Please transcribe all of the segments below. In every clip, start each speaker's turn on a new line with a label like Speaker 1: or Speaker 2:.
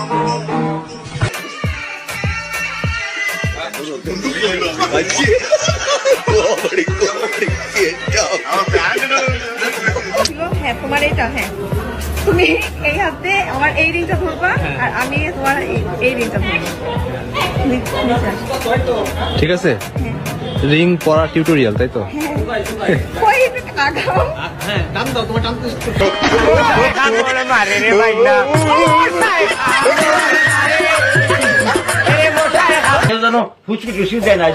Speaker 1: হ্যাঁ তোমার এইটা, হ্যাঁ তুমি এই হাতে আমার এই রিংটা ধরবা আর আমি তোমার এই রিংটা ধরবো।
Speaker 2: ঠিক আছে, রিং পরা টিউটোরিয়াল তাই তো?
Speaker 3: ফুচকি দেয় না,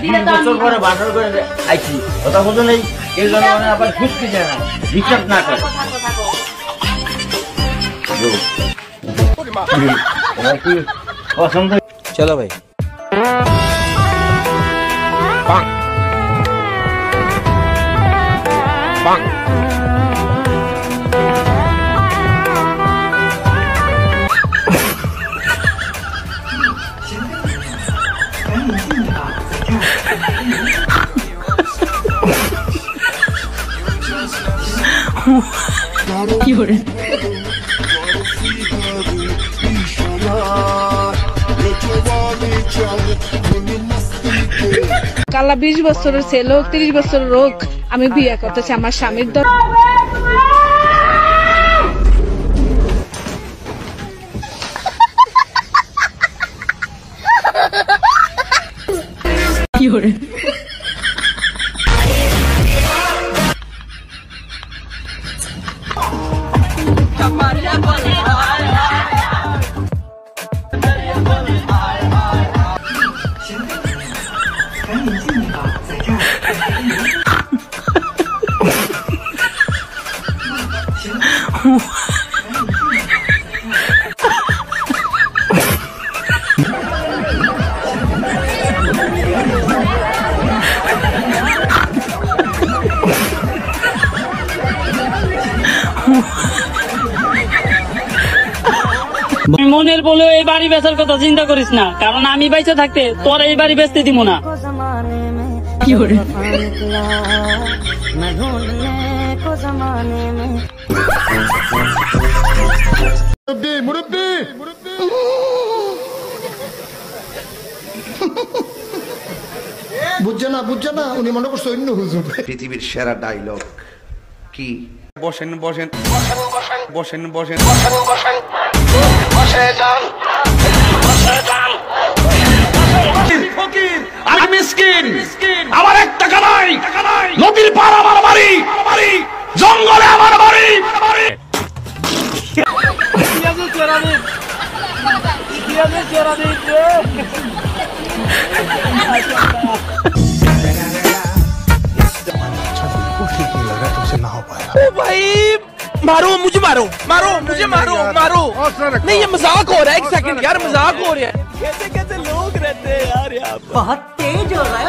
Speaker 3: 20 বছর পরে বাসর করে আইছি, কথা বলতো নেই এই জন্য আবার ফুচকি দেয় না, বিশ্বাস না করে। পছন্দ
Speaker 2: চলো ভাই।
Speaker 1: কালা 20 বছরের ছেলে হোক 30 বছরের হোক, আমি বিয়ে করতেছি আমার স্বামীর দরকার।
Speaker 4: মনের বলে এই বাড়ি বেচার কথা চিন্তা করিস না, কারণ আমি বাইচে থাকতে তোর এই বাড়ি বেচতে দিব না।
Speaker 5: বুঝছে না উনি মনে করছে অন্য হুজুর।
Speaker 6: পৃথিবীর সেরা ডায়লগ কি? বসেন বসেন বসেন বসেন
Speaker 7: আমি মিসকিন, আমার এক টাকা নাই, নদীর পার আমার বাড়ি, জঙ্গলে আমার বাড়ি।
Speaker 8: भाई मारो मुझे, मारो मुझे, मारो नहीं, ये मजाक हो रहा है। 1 सेकंड यार, मजाक हो रहा है। कैसे लोग रहते हैं यार यहाँ पर। बहुत तेज हो रहा है।